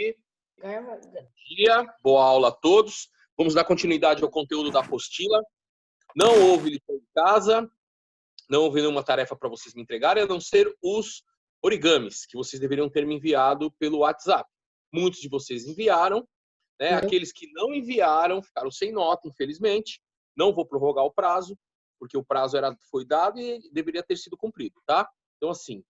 Bom dia, boa aula a todos. Vamos dar continuidade ao conteúdo da apostila. Não houve lição de casa, não houve nenhuma tarefa para vocês me entregarem, a não ser os origamis, que vocês deveriam ter me enviado pelo WhatsApp. Muitos de vocês enviaram, né? Aqueles que não enviaram ficaram sem nota, infelizmente. Não vou prorrogar o prazo, porque o prazo foi dado e deveria ter sido cumprido, tá? Então, assim,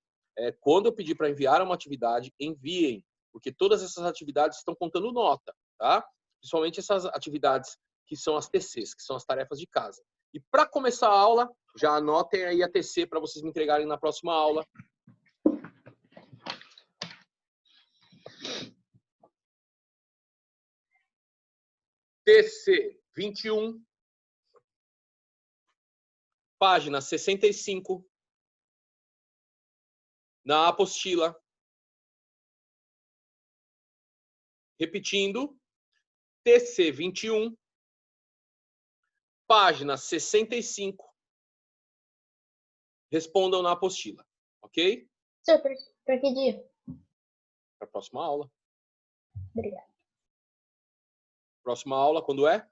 quando eu pedir para enviar uma atividade, enviem, porque todas essas atividades estão contando nota, tá? Principalmente essas atividades que são as TCs, que são as tarefas de casa. E para começar a aula, já anotem aí a TC para vocês me entregarem na próxima aula. TC 21, página 65, na apostila. Repetindo, TC 21, página 65. Respondam na apostila, ok? Senhor, para que dia? Para a próxima aula. Obrigada. Próxima aula, quando é?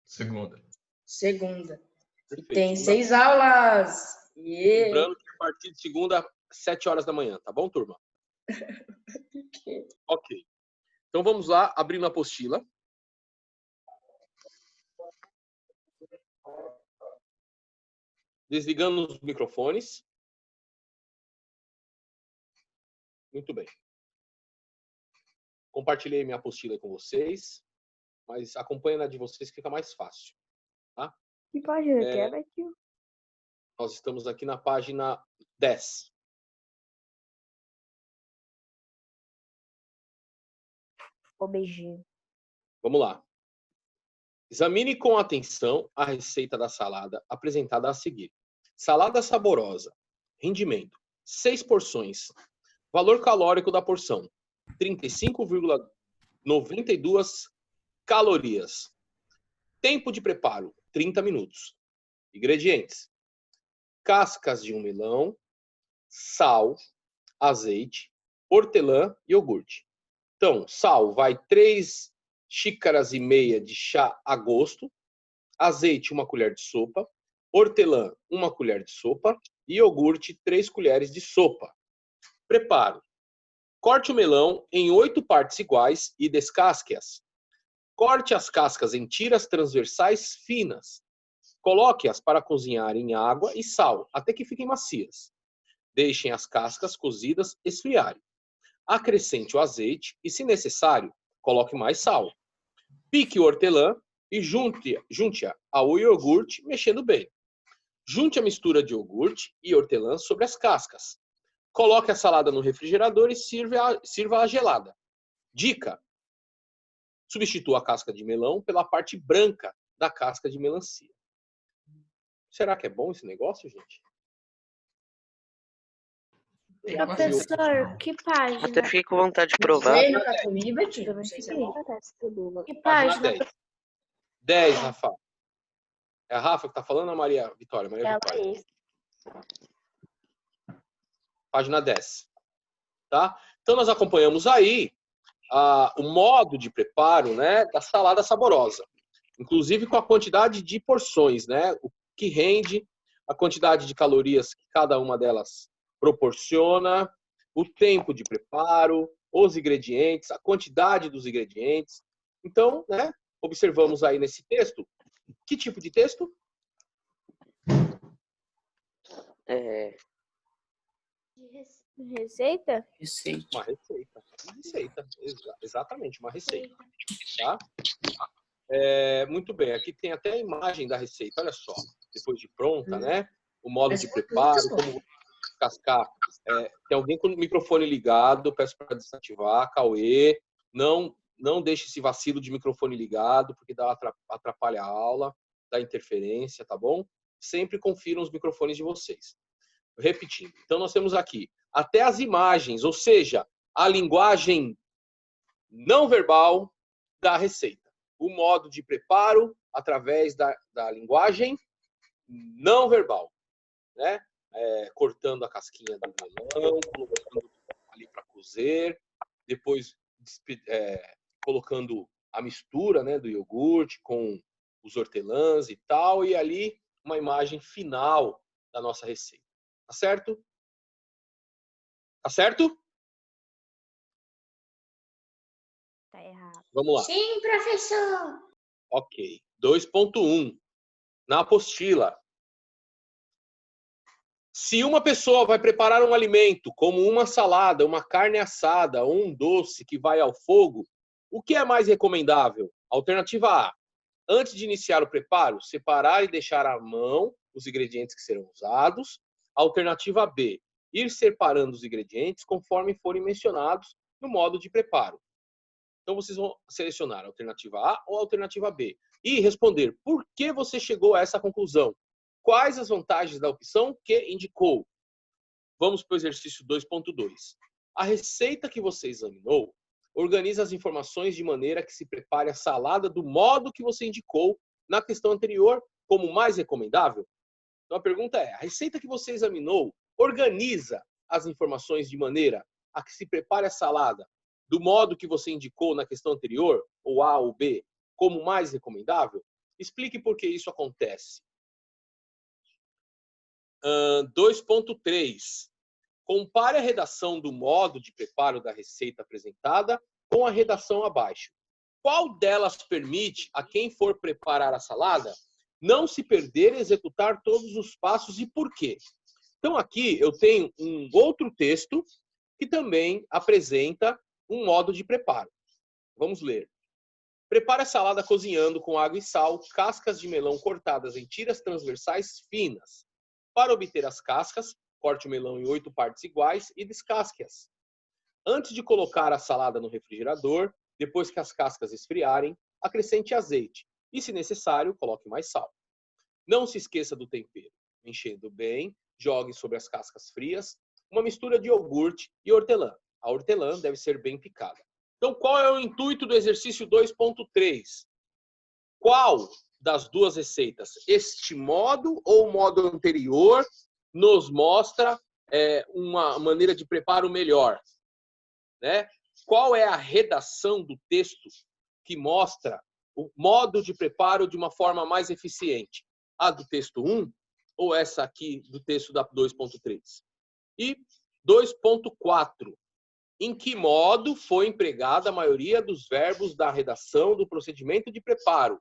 Segunda. Segunda. Perfeito. Tem 6 aulas. Lembrando que a partir de segunda, 7 horas da manhã, tá bom, turma? Ok. Então vamos lá, abrindo a apostila. Desligando os microfones. Muito bem. Compartilhei minha apostila com vocês, mas acompanhem na de vocês que fica mais fácil. Tá? Que página que é, Betinho? Nós estamos aqui na página 10. O beijinho. Vamos lá. Examine com atenção a receita da salada apresentada a seguir. Salada saborosa. Rendimento: 6 porções. Valor calórico da porção: 35,92 calorias. Tempo de preparo: 30 minutos. Ingredientes: cascas de um melão, sal, azeite, hortelã e iogurte. Então, sal vai 3 xícaras e meia de chá a gosto, azeite 1 colher de sopa, hortelã 1 colher de sopa e iogurte 3 colheres de sopa. Preparo: corte o melão em 8 partes iguais e descasque-as. Corte as cascas em tiras transversais finas. Coloque-as para cozinhar em água e sal, até que fiquem macias. Deixem as cascas cozidas esfriarem. Acrescente o azeite e, se necessário, coloque mais sal. Pique o hortelã e junte-a ao iogurte, mexendo bem. Junte a mistura de iogurte e hortelã sobre as cascas. Coloque a salada no refrigerador e sirva-a gelada. Dica: substitua a casca de melão pela parte branca da casca de melancia. Será que é bom esse negócio, gente? Professor, que página? Até fiquei com vontade de provar. Você não tá comigo, Betinho? Também Não sei se é fiquei. bom. Que Página página? 10. 10, Rafa. É a Rafa que está falando ou a Maria Vitória? Maria Ela Vitória. é isso. Página 10. Tá? Então, nós acompanhamos aí o modo de preparo, né, da salada saborosa. Inclusive com a quantidade de porções, né? O que rende, a quantidade de calorias que cada uma delas proporciona, o tempo de preparo, os ingredientes, a quantidade dos ingredientes. Então, né, observamos aí nesse texto. Que tipo de texto? Receita? Receita. Uma receita. Uma receita. Exatamente, uma receita. Tá? Muito bem. Aqui tem até a imagem da receita. Olha só. Depois de pronta, né? O modo de preparo, como cascar. Tem alguém com o microfone ligado, peço para desativar. Cauê, não deixe esse vacilo de microfone ligado, porque atrapalha a aula, dá interferência, tá bom? Sempre confiram os microfones de vocês. Repetindo. Então, nós temos aqui até as imagens, ou seja, a linguagem não verbal da receita. O modo de preparo através da linguagem não verbal, né? Cortando a casquinha do melão, colocando ali para cozer, depois colocando a mistura, né, do iogurte com os hortelãs e tal, e ali uma imagem final da nossa receita. Tá certo? Tá certo? Tá errado. Vamos lá. Sim, professor. Ok. 2.1. Na apostila. Se uma pessoa vai preparar um alimento, como uma salada, uma carne assada ou um doce que vai ao fogo, o que é mais recomendável? Alternativa A. Antes de iniciar o preparo, separar e deixar à mão os ingredientes que serão usados. Alternativa B. Ir separando os ingredientes conforme forem mencionados no modo de preparo. Então vocês vão selecionar a alternativa A ou a alternativa B e responder por que você chegou a essa conclusão. Quais as vantagens da opção que indicou? Vamos para o exercício 2.2. A receita que você examinou organiza as informações de maneira que se prepare a salada do modo que você indicou na questão anterior como mais recomendável? Então a pergunta é, a receita que você examinou organiza as informações de maneira a que se prepare a salada do modo que você indicou na questão anterior, ou A ou B, como mais recomendável? Explique por que isso acontece. 2.3. Compare a redação do modo de preparo da receita apresentada com a redação abaixo. Qual delas permite a quem for preparar a salada não se perder e executar todos os passos e por quê? Então aqui eu tenho um outro texto que também apresenta um modo de preparo. Vamos ler. Prepare a salada cozinhando com água e sal, cascas de melão cortadas em tiras transversais finas. Para obter as cascas, corte o melão em 8 partes iguais e descasque-as. Antes de colocar a salada no refrigerador, depois que as cascas esfriarem, acrescente azeite e, se necessário, coloque mais sal. Não se esqueça do tempero. Enchendo bem, jogue sobre as cascas frias uma mistura de iogurte e hortelã. A hortelã deve ser bem picada. Então, qual é o intuito do exercício 2.3? Qual das duas receitas, este modo ou o modo anterior, nos mostra uma maneira de preparo melhor? Né? Qual é a redação do texto que mostra o modo de preparo de uma forma mais eficiente? A do texto 1 ou essa aqui do texto da 2.3? E 2.4. Em que modo foi empregada a maioria dos verbos da redação do procedimento de preparo?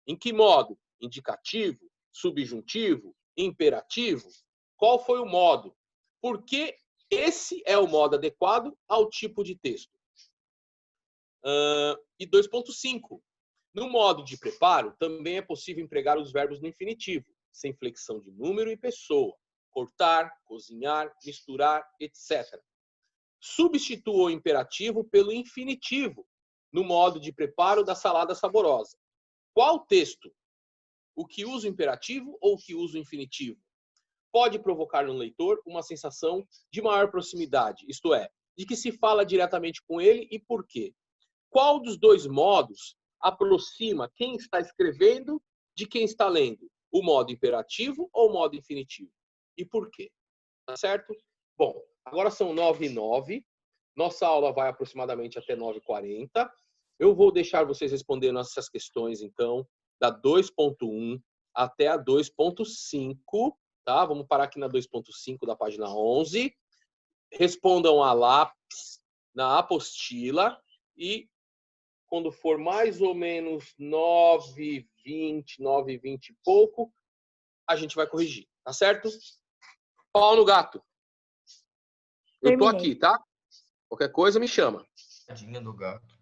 Em que modo? Indicativo, subjuntivo, imperativo? Qual foi o modo? Por que esse é o modo adequado ao tipo de texto? E 2.5. No modo de preparo, também é possível empregar os verbos no infinitivo, sem flexão de número e pessoa. Cortar, cozinhar, misturar, etc. Substitua o imperativo pelo infinitivo, no modo de preparo da salada saborosa. Qual texto? O que usa o imperativo ou o que usa o infinitivo? Pode provocar no leitor uma sensação de maior proximidade, isto é, de que se fala diretamente com ele e por quê. Qual dos dois modos aproxima quem está escrevendo de quem está lendo? O modo imperativo ou o modo infinitivo? E por quê? Tá certo? Bom, agora são 9h09. Nossa aula vai aproximadamente até 9h40. Eu vou deixar vocês respondendo essas questões, então, da 2.1 até a 2.5, tá? Vamos parar aqui na 2.5 da página 11. Respondam a lápis na apostila e quando for mais ou menos 9h20, 9h20 e pouco, a gente vai corrigir, tá certo? Pau no gato. Eu tô aqui, tá? Qualquer coisa me chama. Tadinha do gato.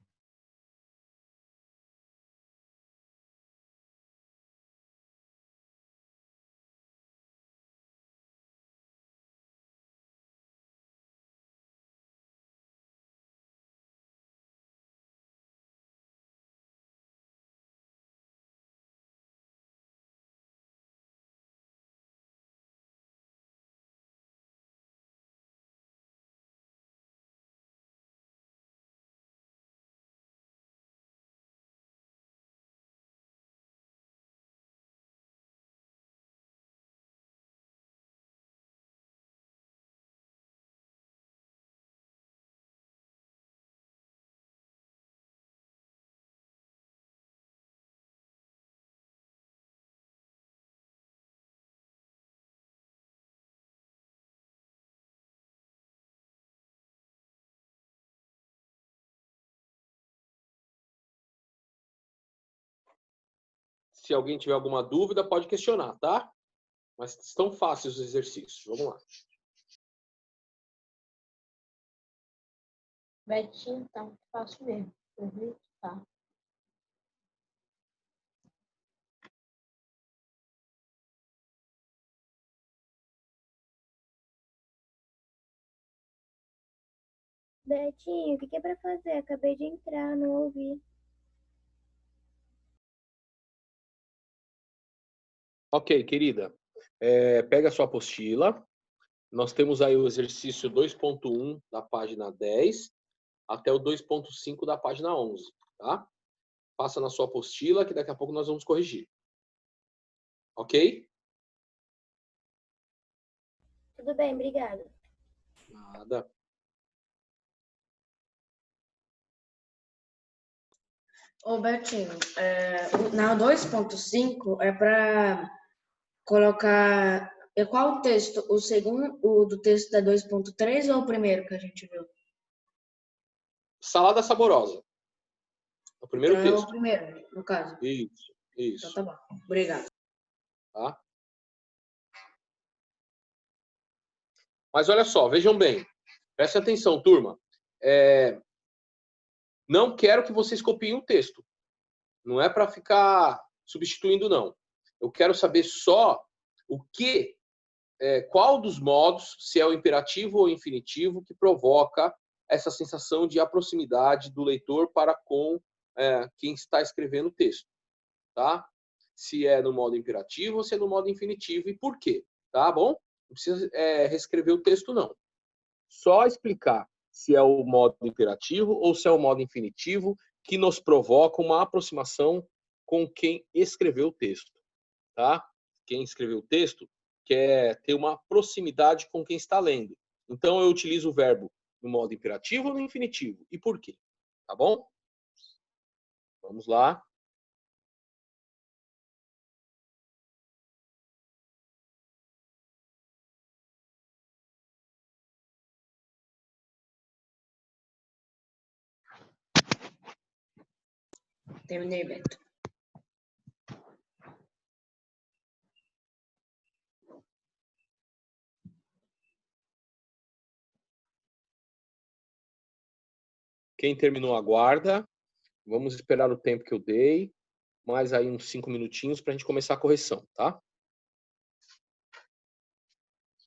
Se alguém tiver alguma dúvida, pode questionar, tá? Mas estão fáceis os exercícios. Vamos lá. Betinho, tá muito fácil mesmo. Uhum, tá. Betinho, o que é pra fazer? Acabei de entrar, não ouvi. Ok, querida. Pega a sua apostila. Nós temos aí o exercício 2.1 da página 10 até o 2.5 da página 11, tá? Passa na sua apostila que daqui a pouco nós vamos corrigir. Ok? Tudo bem, obrigada. Nada. Ô, Betinho, na 2.5 é para colocar. Qual o texto? O segundo, o do texto da 2.3 ou o primeiro que a gente viu? Salada saborosa. É o primeiro Então é o texto. primeiro, no caso. Isso, Então isso. tá bom. Obrigado. Tá? Mas olha só, vejam bem. Prestem atenção, turma. Não quero que vocês copiem o texto. Não é para ficar substituindo, não. Eu quero saber só qual dos modos, se é o imperativo ou o infinitivo, que provoca essa sensação de proximidade do leitor para com quem está escrevendo o texto. Tá? Se é no modo imperativo ou se é no modo infinitivo e por quê. Tá bom? Não precisa reescrever o texto, não. Só explicar se é o modo imperativo ou se é o modo infinitivo que nos provoca uma aproximação com quem escreveu o texto, tá? Quem escreveu o texto quer ter uma proximidade com quem está lendo. Então eu utilizo o verbo no modo imperativo ou no infinitivo. E por quê? Tá bom? Vamos lá. Terminei, Beto. Quem terminou, aguarda. Vamos esperar o tempo que eu dei. Mais aí uns 5 minutinhos para a gente começar a correção, tá?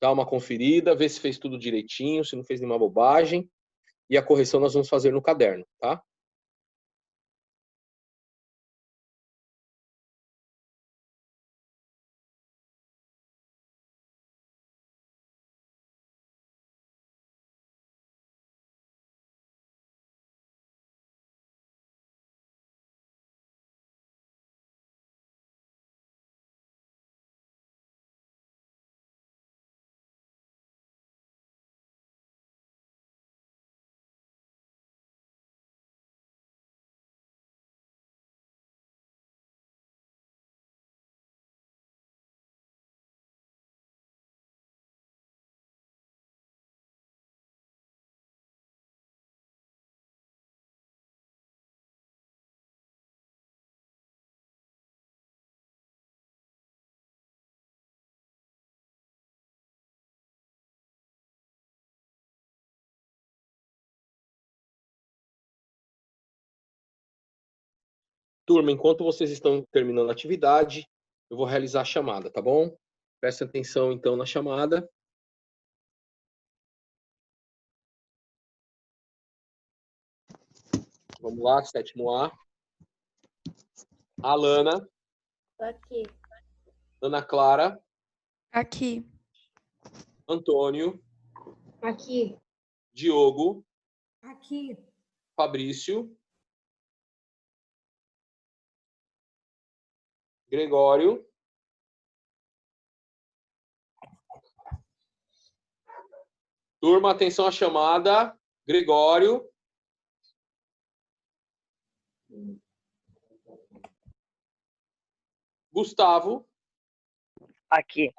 Dá uma conferida, vê se fez tudo direitinho, se não fez nenhuma bobagem. E a correção nós vamos fazer no caderno, tá? Turma, enquanto vocês estão terminando a atividade, eu vou realizar a chamada, tá bom? Preste atenção, então, na chamada. Vamos lá, sétimo A. Alana. Tô aqui. Ana Clara. Aqui. Antônio. Aqui. Diogo. Aqui. Fabrício. Gregório. Turma, atenção à chamada. Gregório. Gustavo. Aqui.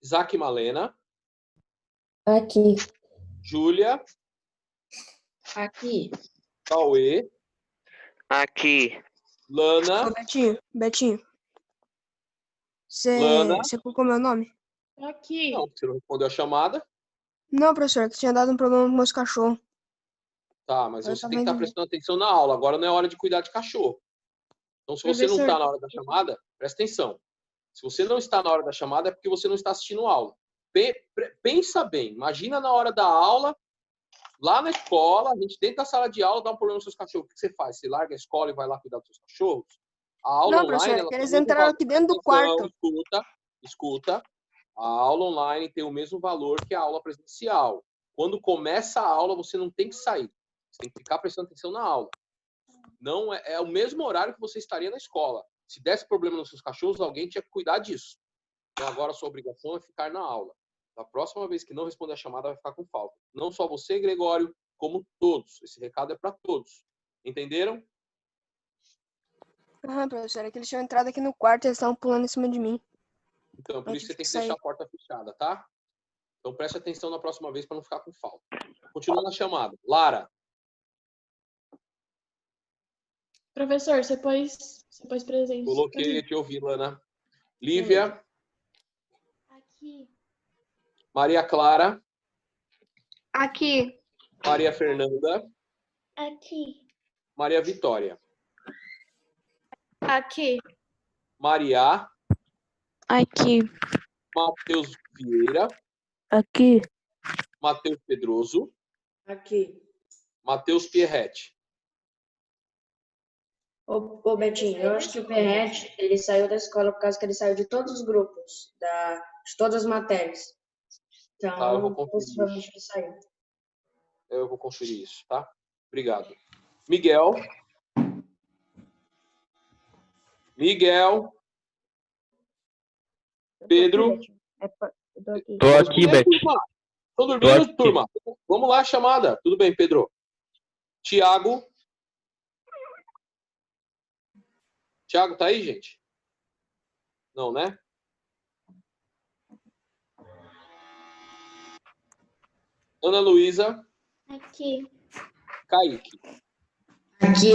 Isaac Malena. Aqui. Júlia. Aqui. Cauê. Aqui. Lana. Ô, Betinho. Lana. Você colocou meu nome? Aqui. Não, você não respondeu a chamada. Não, professor, que tinha dado um problema com meus cachorros. Tá, mas Eu você tava tem que estar indo ver. prestando atenção na aula. Agora não é hora de cuidar de cachorro. Então, se você não Professor. está na hora da chamada, presta atenção. Se você não está na hora da chamada, é porque você não está assistindo a aula. Pensa bem. Imagina na hora da aula, lá na escola, a gente dentro da sala de aula dá um problema nos seus cachorros. O que você faz? Você larga a escola e vai lá cuidar dos seus cachorros? A aula Não, online, professor, ela que tem eles o mesmo entraram valor. aqui dentro do Atenção, quarto. escuta. A aula online tem o mesmo valor que a aula presencial. Quando começa a aula, você não tem que sair. Você tem que ficar prestando atenção na aula. Não é o mesmo horário que você estaria na escola. Se desse problema nos seus cachorros, alguém tinha que cuidar disso. Então agora a sua obrigação é ficar na aula. Da próxima vez que não responder a chamada, vai ficar com falta. Não só você, Gregório, como todos. Esse recado é para todos. Entenderam? Professor, é que eles tinham entrado aqui no quarto e eles estavam pulando em cima de mim. Então, por Eu isso você tive tem que que sair. deixar a porta fechada, tá? Então preste atenção na próxima vez para não ficar com falta. Continua na chamada. Lara. Professor, você pôs presente. Coloquei te ouvir, Lana. Lívia. Aqui. Maria Clara. Aqui. Maria Fernanda. Aqui. Maria Vitória. Aqui. Maria. Aqui. Matheus Vieira. Aqui. Matheus Pedroso. Aqui. Matheus Pierretti. Ô, Betinho, eu acho que o Perrete, ele saiu da escola por causa que ele saiu de todos os grupos, de todas as matérias. Então, Tá, eu vou conferir possivelmente ele saiu. Eu vou conferir isso, tá? Obrigado. Miguel. Pedro. Tô aqui, Betinho. Estão dormindo, aqui. turma? Vamos lá, chamada. Tudo bem, Pedro? Tiago. Tiago, tá aí, gente? Não, né? Ana Luísa. Aqui. Kaique. Aqui.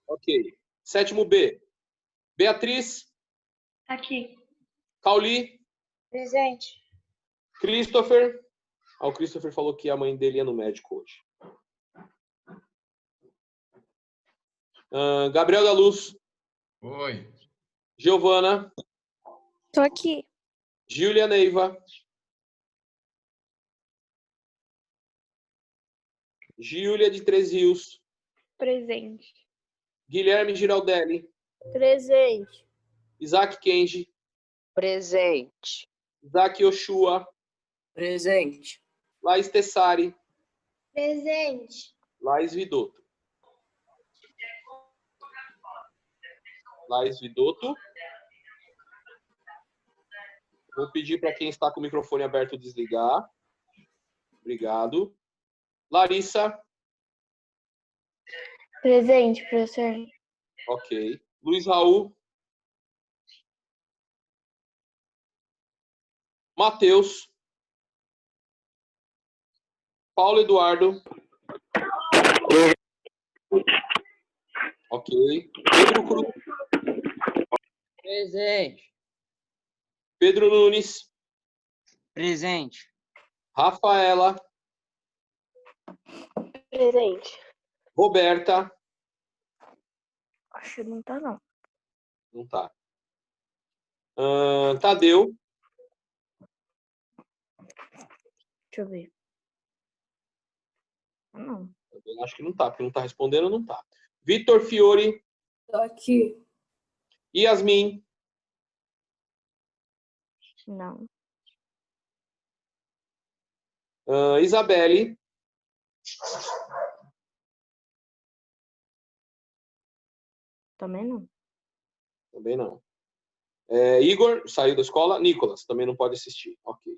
Ok. Sétimo B. Beatriz. Aqui. Cauli. Presente. Christopher. O Christopher falou que a mãe dele ia no médico hoje. Gabriel da Luz. Oi. Giovana. Tô aqui. Júlia Neiva. Júlia de Três Rios. Presente. Guilherme Giraldelli. Presente. Isaac Kenji. Presente. Isaac Oshua. Presente. Laís Tessari. Presente. Laís Vidotto. Laís Vidotto. Vou pedir para quem está com o microfone aberto desligar. Obrigado. Larissa. Presente, professor. Ok. Luiz Raul. Matheus. Paulo Eduardo. Ok. Pedro Cruz. Presente. Pedro Nunes. Presente. Rafaela. Presente. Roberta. Acho que não tá, não. Não tá. Tadeu. Deixa eu ver. Não. Eu acho que não tá, porque não tá respondendo, não tá. Vitor Fiore. Tô aqui. Yasmin. Não. Isabelle. Também não. Também não. Igor, saiu da escola. Nicolas, também não pode assistir. Ok.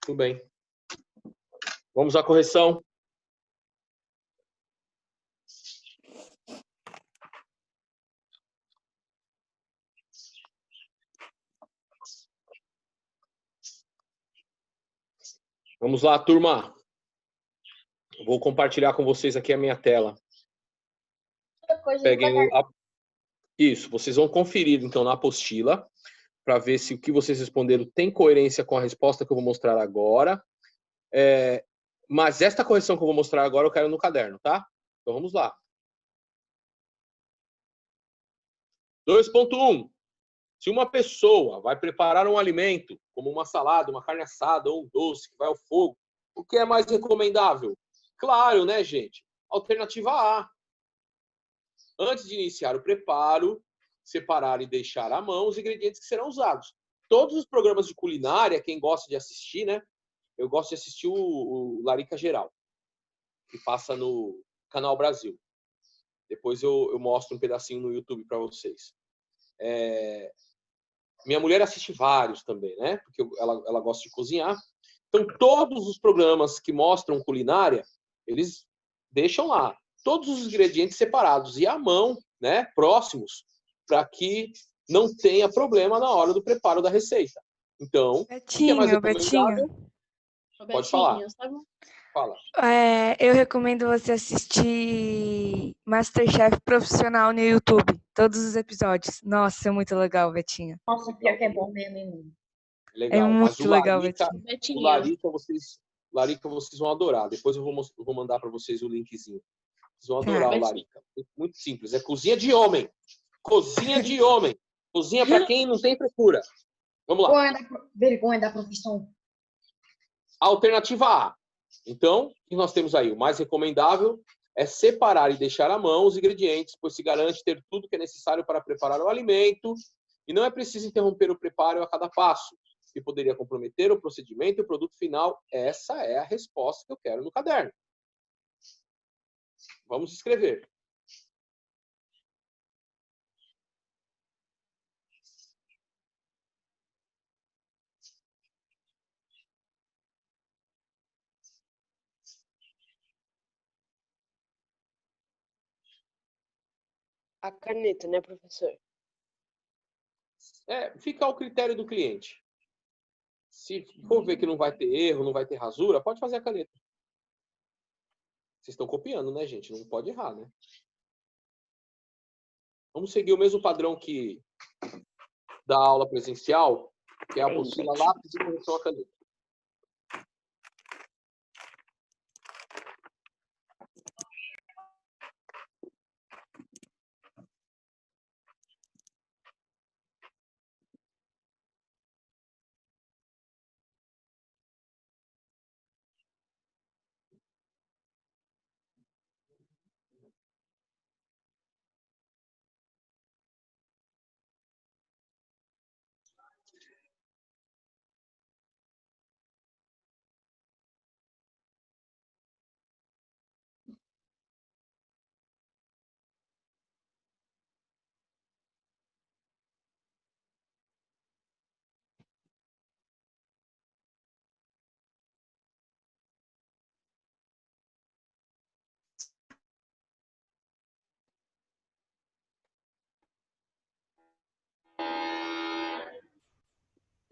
Tudo bem. Vamos à correção. Vamos lá, turma. Vou compartilhar com vocês aqui a minha tela. coisa Peguem isso, vocês vão conferir então na apostila para ver se o que vocês responderam tem coerência com a resposta que eu vou mostrar agora. Mas esta correção que eu vou mostrar agora eu quero no caderno, tá? Então vamos lá. 2.1. Se uma pessoa vai preparar um alimento, como uma salada, uma carne assada ou um doce que vai ao fogo, o que é mais recomendável? Claro, né, gente? Alternativa A. Antes de iniciar o preparo, separar e deixar à mão os ingredientes que serão usados. Todos os programas de culinária, quem gosta de assistir, né? Eu gosto de assistir o Larica Geral, que passa no Canal Brasil. Depois eu mostro um pedacinho no YouTube para vocês. Minha mulher assiste vários também, né? Porque ela gosta de cozinhar. Então, todos os programas que mostram culinária, eles deixam lá todos os ingredientes separados e à mão, né? Próximos, para que não tenha problema na hora do preparo da receita. Então, o que é mais recomendável? Pode falar. Fala. Eu recomendo você assistir MasterChef Profissional no YouTube. Todos os episódios. Nossa, é muito legal, Betinho. Nossa, pior que é bom mesmo. Legal. É Mas muito legal, Betinho. o Larica vocês vão adorar. Depois eu vou mandar para vocês o linkzinho. Vocês vão adorar o Larica. Muito simples. É cozinha de homem. Cozinha de homem. Cozinha para quem não tem frescura. Vamos lá. Vergonha da profissão. Alternativa A. Então, o que nós temos aí? O mais recomendável é separar e deixar à mão os ingredientes, pois se garante ter tudo que é necessário para preparar o alimento e não é preciso interromper o preparo a cada passo, que poderia comprometer o procedimento e o produto final. Essa é a resposta que eu quero no caderno. Vamos escrever. A caneta, né, professor? Fica ao critério do cliente. Se for ver que não vai ter erro, não vai ter rasura, pode fazer a caneta. Vocês estão copiando, né, gente? Não pode errar, né? Vamos seguir o mesmo padrão que da aula presencial, que é a apostila lápis e correção a caneta.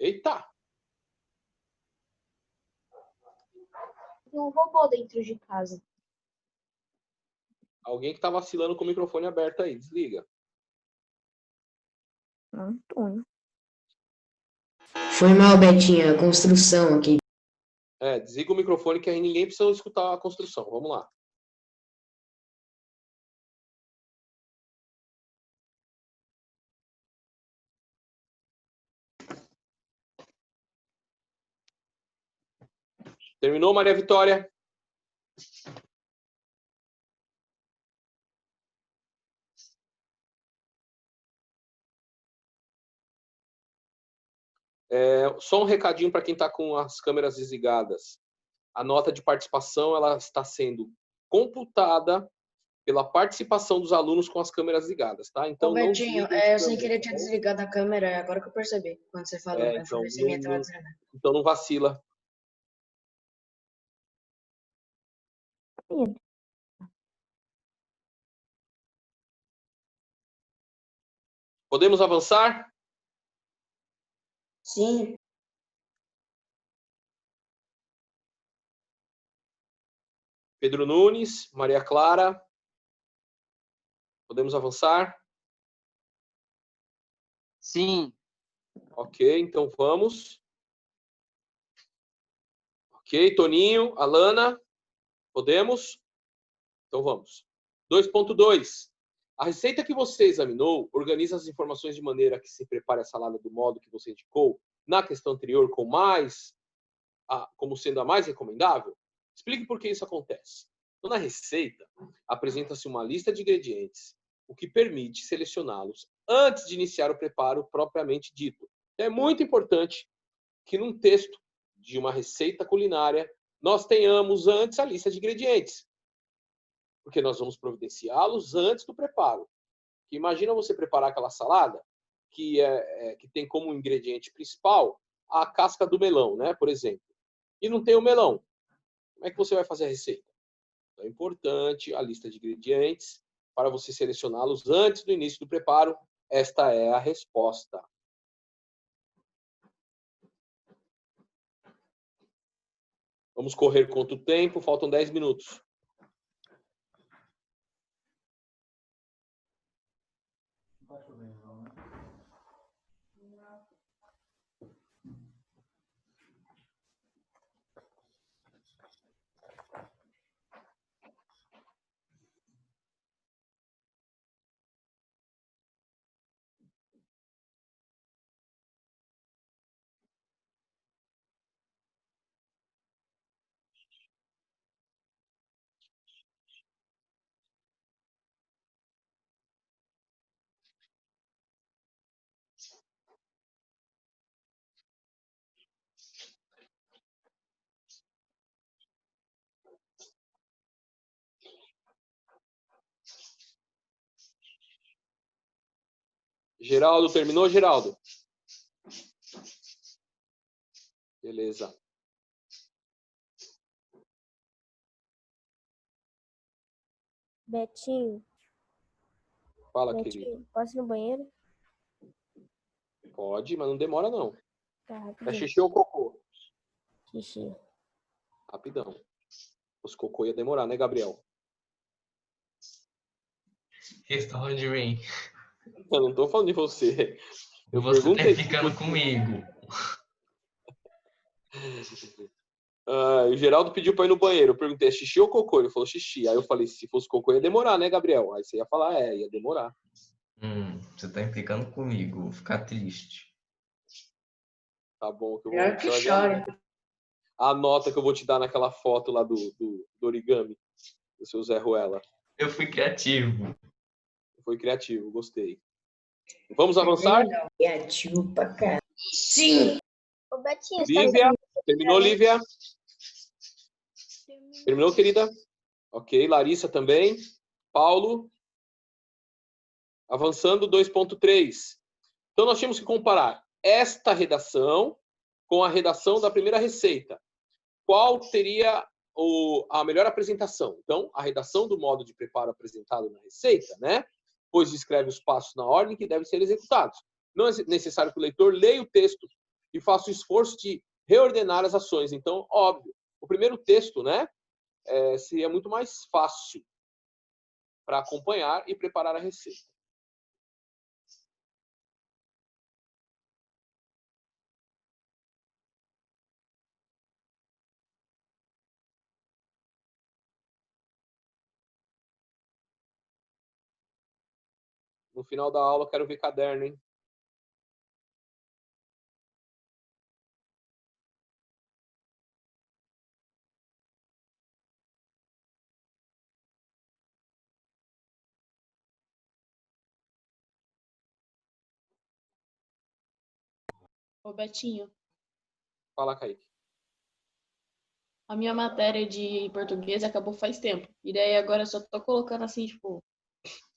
Eita! Tem um robô dentro de casa. Alguém que tá vacilando com o microfone aberto aí, desliga. Antônio. Foi mal, Betinha, a construção aqui. Desliga o microfone que aí ninguém precisa escutar a construção. Vamos lá. Terminou, Maria Vitória? Só um recadinho para quem está com as câmeras desligadas. A nota de participação ela está sendo computada pela participação dos alunos com as câmeras ligadas, tá? Então, Ô, Betinho, eu sem querer tinha desligado a câmera, agora que eu percebi, quando você falou, eu então, falei se minha tela desligada. então não vacila. Podemos avançar? Sim. Pedro Nunes, Maria Clara. Podemos avançar? Sim. Ok, então vamos. Ok, Toninho, Alana, podemos? Então vamos. 2.2. A receita que você examinou organiza as informações de maneira que se prepare a salada do modo que você indicou na questão anterior como sendo a mais recomendável? Explique por que isso acontece. Então, na receita, apresenta-se uma lista de ingredientes, o que permite selecioná-los antes de iniciar o preparo propriamente dito. É muito importante que num texto de uma receita culinária nós tenhamos antes a lista de ingredientes, porque nós vamos providenciá-los antes do preparo. Imagina você preparar aquela salada que tem como ingrediente principal a casca do melão, né, por exemplo, e não tem o melão. Como é que você vai fazer a receita? Então, é importante a lista de ingredientes para você selecioná-los antes do início do preparo. Esta é a resposta. Vamos correr contra o tempo, faltam 10 minutos. Geraldo, terminou, Geraldo? Beleza. Betinho, Fala, querido. posso ir no banheiro? Pode, mas não demora, não. Tá, É rapidinho. xixi ou cocô? Xixi. Rapidão. Os cocô ia demorar, né, Gabriel? Vocês estão falando de mim. Eu não tô falando de você. Você tá perguntei. ficando comigo. O Geraldo pediu pra ir no banheiro. Eu perguntei, é xixi ou cocô? Ele falou xixi. Aí eu falei, se fosse cocô ia demorar, né, Gabriel? Aí você ia falar, ia demorar. Você tá implicando comigo. Vou ficar triste. Tá bom. Que eu Melhor que chore. A nota que eu vou te dar naquela foto lá do origami, do seu Zé Ruela. Eu fui criativo. Foi criativo, gostei. Vamos avançar? Criativo pra caralho. Sim! Ô, Betinho, Lívia, terminou, Lívia? Terminou, querida? Ok, Larissa também. Paulo? Avançando, 2.3. Então, nós tínhamos que comparar esta redação com a redação da primeira receita. Qual teria a melhor apresentação? Então, a redação do modo de preparo apresentado na receita, né? Pois descreve os passos na ordem que devem ser executados. Não é necessário que o leitor leia o texto e faça o esforço de reordenar as ações. Então, óbvio, o primeiro texto, né, seria muito mais fácil para acompanhar e preparar a receita. No final da aula, eu quero ver caderno, hein? Ô, Betinho, Fala, Kaique. a minha matéria de português acabou faz tempo. E daí agora eu só tô colocando assim, tipo,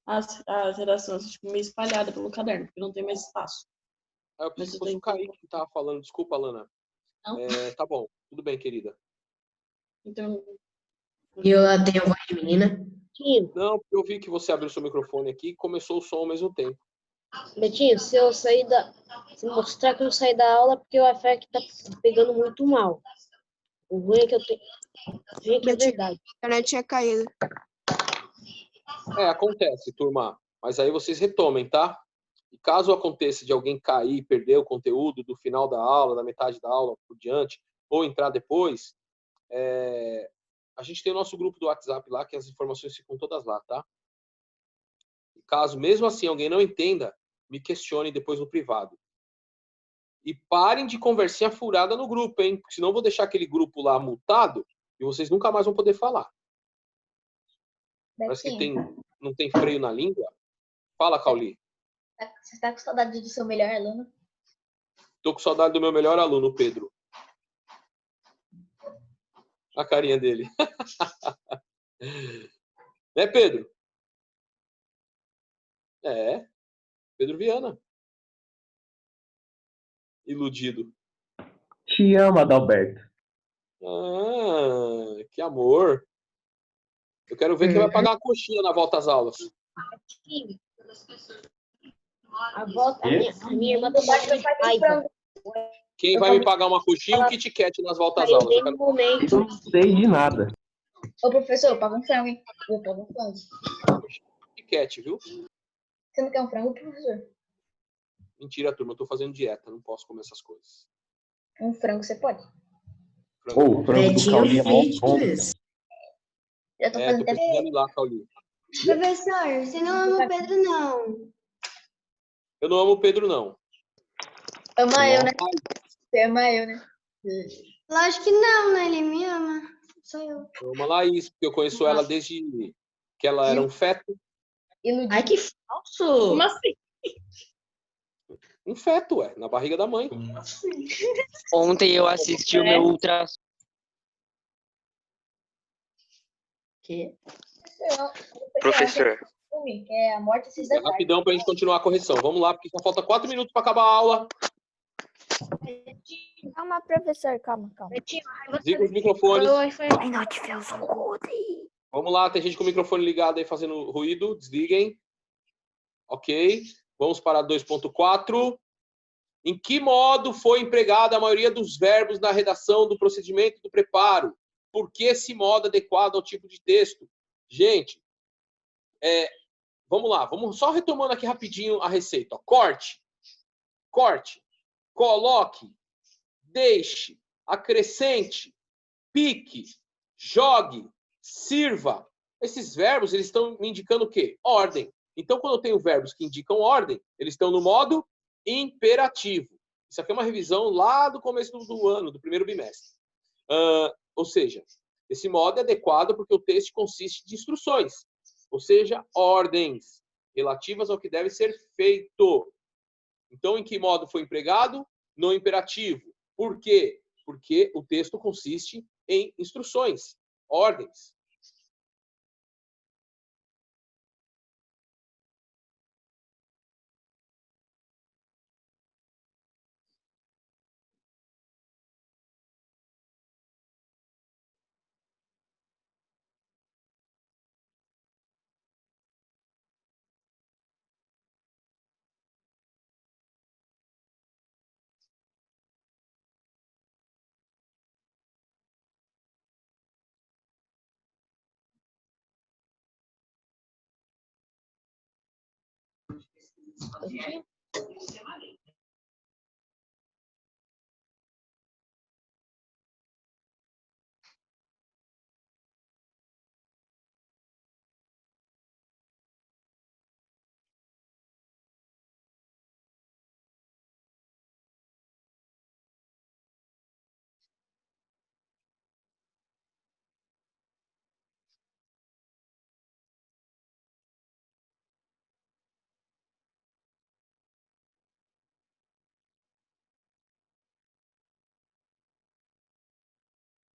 as redações tipo, meio espalhadas pelo caderno, porque não tem mais espaço. Eu pensei que fosse o Kaique que estava falando. Desculpa, Lana. Não? Tá bom. Tudo bem, querida. Então, E eu lá tenho voz de menina. Não, porque eu vi que você abriu seu microfone aqui e começou o som ao mesmo tempo. Betinho, se mostrar que eu saí da aula, porque o Wi-Fi aqui tá pegando muito mal. O ruim é que eu tenho. O ruim é que é verdade. a internet tinha caído. Acontece, turma. Mas aí vocês retomem, tá? E caso aconteça de alguém cair, perder o conteúdo do final da aula, da metade da aula por diante, ou entrar depois, a gente tem o nosso grupo do WhatsApp lá, que as informações ficam todas lá, tá? E caso mesmo assim alguém não entenda, me questione depois no privado. E parem de conversinha furada no grupo, hein? Porque senão eu vou deixar aquele grupo lá multado e vocês nunca mais vão poder falar. Parece que não tem freio na língua. Fala, Cauli. Você está com saudade do seu melhor aluno? Tô com saudade do meu melhor aluno, Pedro. A carinha dele. Né, Pedro? É. Pedro Viana. Iludido. Te amo, Adalberto. Ah, que amor. Eu quero ver quem vai pagar uma coxinha na volta às aulas. A minha irmã tá morrendo de raiva. Quem vai me pagar uma coxinha e um Kit Kat nas voltas às aulas? Eu quero... Eu não sei de nada. Ô, professor, paga um frango, hein? Eu pago um frango. Kit Kat, viu? Você não quer um frango, professor? Mentira, turma. Eu tô fazendo dieta. Não posso comer essas coisas. Um frango você pode. O frango do Cauli é mó bom. Eu tô Tô fazendo precisando ir lá, Cauli. Professor, você não ama o Pedro, não. Eu não amo o Pedro, não. Ama eu, né? Você ama eu, né? Lógico que não, né? Ele me ama. Sou eu. Eu amo a Laís, porque eu conheço ela desde que ela era um feto. Iludido. Ai, que falso! Como assim? Um feto, na barriga da mãe. Ontem eu assisti o meu ultrassom. Que? Professor. Que é a morte esses detalhes. Rapidão pra gente continuar a correção. Vamos lá, porque só falta 4 minutos para acabar a aula. Calma, professor, calma. Desliga os microfones. Ai, não te fez um good. Vamos lá, tem gente com o microfone ligado aí fazendo ruído. Desliguem. Ok. Vamos para 2.4. Em que modo foi empregada a maioria dos verbos na redação do procedimento do preparo? Por que esse modo adequado ao tipo de texto? Gente, vamos lá. Vamos só retomando aqui rapidinho a receita. Corte, coloque, deixe, acrescente, pique, jogue, sirva. Esses verbos, eles estão me indicando o quê? Ordem. Então, quando eu tenho verbos que indicam ordem, eles estão no modo imperativo. Isso aqui é uma revisão lá do começo do ano, do primeiro bimestre. Ou seja, esse modo é adequado porque o texto consiste de instruções, ou seja, ordens relativas ao que deve ser feito. Então, em que modo foi empregado? No imperativo. Por quê? Porque o texto consiste em instruções, ordens.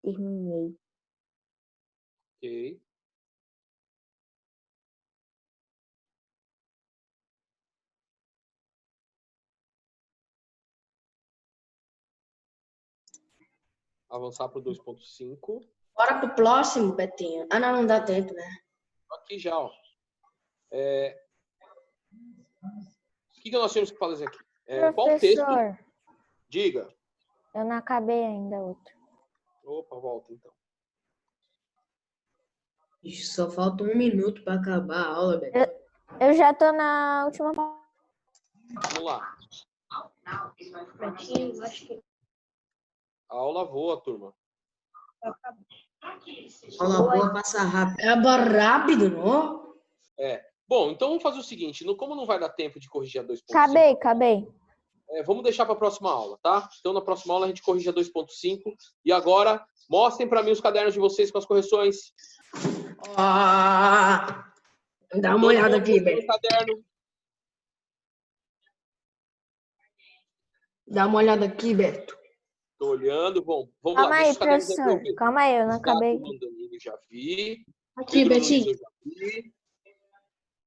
Terminei. Ok. Avançar para o 2.5. Bora pro próximo, Betinho. Ah, não dá tempo, né? Aqui já, ó. O que nós tínhamos que fazer aqui? Qual texto? Professor, Diga. eu não acabei ainda outro. Opa, volta então. Ixi, só falta 1 minuto para acabar a aula, Betinho. Eu já tô na última. Vamos lá. Betinho, acho que A aula voa, turma. Aula boa, passa rápido. É rápido, não? Bom, então vamos fazer o seguinte. Como não vai dar tempo de corrigir a 2.5, Acabei. vamos deixar para a próxima aula, tá? Então, na próxima aula, a gente corrige a 2.5. E agora, mostrem para mim os cadernos de vocês com as correções. Dá uma olhada aqui, Beto. Caderno. Dá uma olhada aqui, Beto. Tô olhando. Bom, vamos Calma lá. aí, Deixa os cadernos professor. aqui. Calma aí, eu não acabei. Eu já vi. Aqui, Pedro Luiz, Betinho. eu já vi.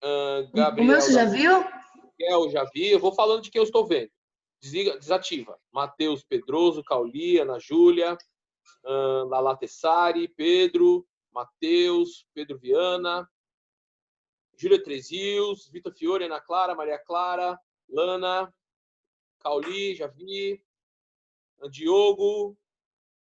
O Gabriel, meu você já viu? Eu já vi. Eu vou falando de quem eu estou vendo. Desativa. Matheus Pedroso, Cauli, Ana Júlia, Lala Tessari, Pedro, Matheus, Pedro Viana, Júlia Trezils, Vitor Fiore, Ana Clara, Maria Clara, Lana, Cauli, já vi, Diogo,